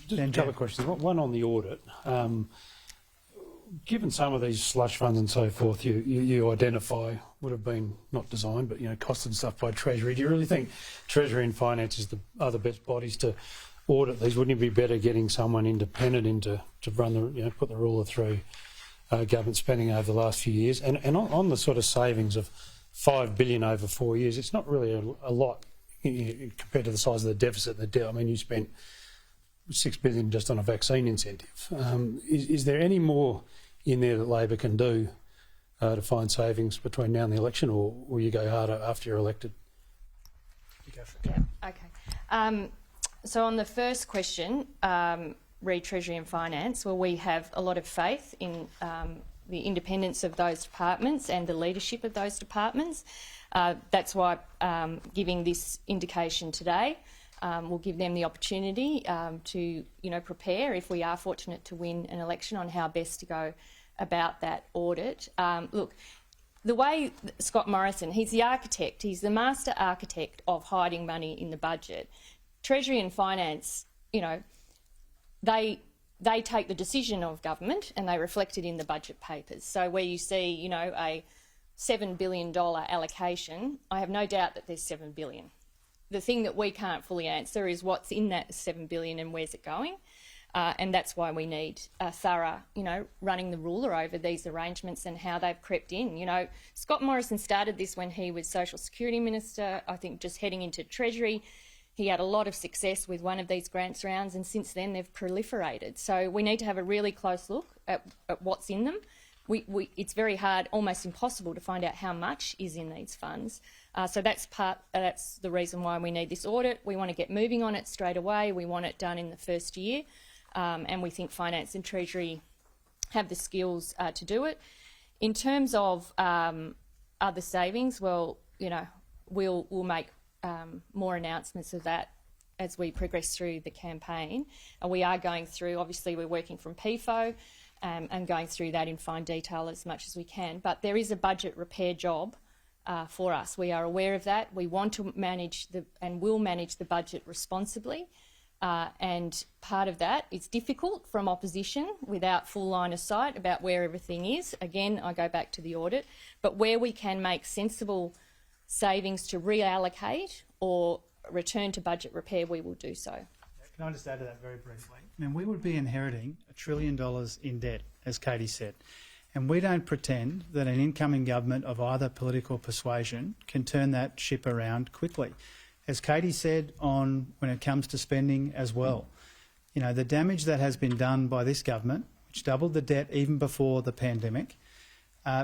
Just a couple of questions. One on the audit. Given some of these slush funds and so forth, you identify would have been not designed, but costed and stuff by Treasury. Do you really think Treasury and Finance are the best bodies to audit these? Wouldn't it be better getting someone independent in to run the put the ruler through government spending over the last few years? And on the sort of savings of $5 billion over 4 years, it's not really a lot compared to the size of the deficit and the debt. I mean, you spent $6 billion just on a vaccine incentive. Is there any more in there that Labor can do to find savings between now and the election, or will you go harder after you're elected? You go for it. Yeah, okay. So on the first question, re Treasury and Finance, well, we have a lot of faith in the independence of those departments and the leadership of those departments. That's why giving this indication today will give them the opportunity to, prepare, if we are fortunate to win an election, on how best to go about that audit. Look, the way Scott Morrison, he's the architect, he's the master architect of hiding money in the budget. Treasury and Finance, they take the decision of government and they reflect it in the budget papers. So where you see, a $7 billion allocation, I have no doubt that there's $7 billion. The thing that we can't fully answer is what's in that $7 billion and where's it going. And that's why we need a thorough, running the ruler over these arrangements and how they've crept in. Scott Morrison started this when he was Social Security Minister, I think just heading into Treasury. He had a lot of success with one of these grants rounds, and since then they've proliferated. So we need to have a really close look at what's in them. It's very hard, almost impossible, to find out how much is in these funds. So that's the reason why we need this audit. We want to get moving on it straight away. We want it done in the first year. And we think Finance and Treasury have the skills to do it. In terms of other savings, well, we'll make more announcements of that as we progress through the campaign. We are going through, obviously we're working from PFO and going through that in fine detail as much as we can, but there is a budget repair job for us. We are aware of that. We want to manage and will manage the budget responsibly. And part of that is difficult from opposition without full line of sight about where everything is. Again, I go back to the audit. But where we can make sensible savings to reallocate or return to budget repair, we will do so. Can I just add to that very briefly? I mean, we would be inheriting $1 trillion in debt, as Katie said. And we don't pretend that an incoming government of either political persuasion can turn that ship around quickly. As Katie said, when it comes to spending as well, the damage that has been done by this government, which doubled the debt even before the pandemic,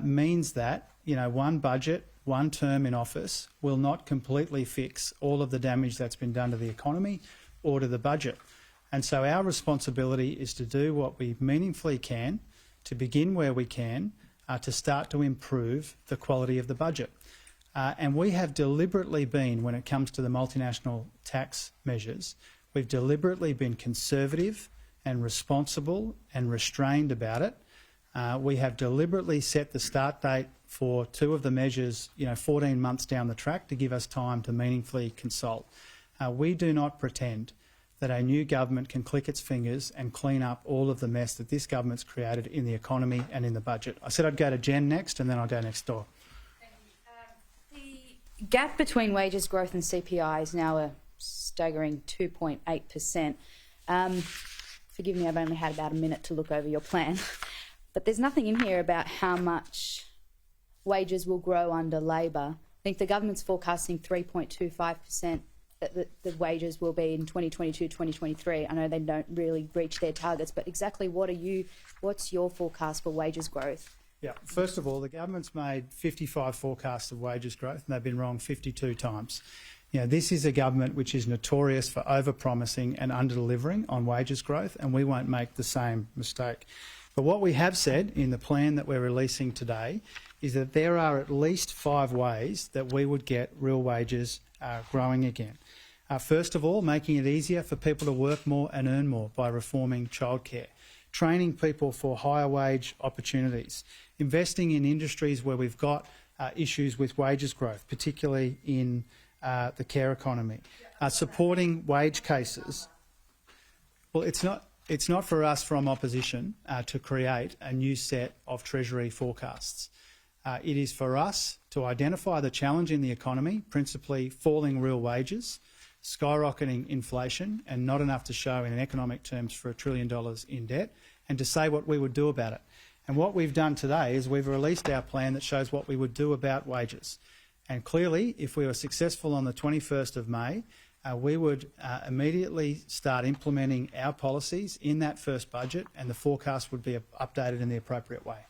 means that one budget, one term in office will not completely fix all of the damage that's been done to the economy or to the budget. And so our responsibility is to do what we meaningfully can, to begin where we can, to start to improve the quality of the budget. And we have deliberately been, when it comes to the multinational tax measures, we've deliberately been conservative and responsible and restrained about it. We have deliberately set the start date for two of the measures, 14 months down the track to give us time to meaningfully consult. We do not pretend that a new government can click its fingers and clean up all of the mess that this government's created in the economy and in the budget. I said I'd go to Jen next and then I'll go next door. The gap between wages growth and CPI is now a staggering 2.8%. Forgive me, I've only had about a minute to look over your plan. But there's nothing in here about how much wages will grow under Labor. I think the government's forecasting 3.25% that the wages will be in 2022-2023. I know they don't really reach their targets, but exactly what's your forecast for wages growth? Yeah, first of all, the government's made 55 forecasts of wages growth and they've been wrong 52 times. This is a government which is notorious for over-promising and under-delivering on wages growth, and we won't make the same mistake. But what we have said in the plan that we're releasing today is that there are at least 5 ways that we would get real wages growing again. First of all, making it easier for people to work more and earn more by reforming childcare, training people for higher wage opportunities, investing in industries where we've got issues with wages growth, particularly in the care economy, supporting wage cases. Well, it's not for us from opposition to create a new set of Treasury forecasts. It is for us to identify the challenge in the economy, principally falling real wages, skyrocketing inflation, and not enough to show in economic terms for $1 trillion in debt, and to say what we would do about it. And what we've done today is we've released our plan that shows what we would do about wages. And clearly, if we were successful on the 21st of May, we would immediately start implementing our policies in that first budget, and the forecast would be updated in the appropriate way.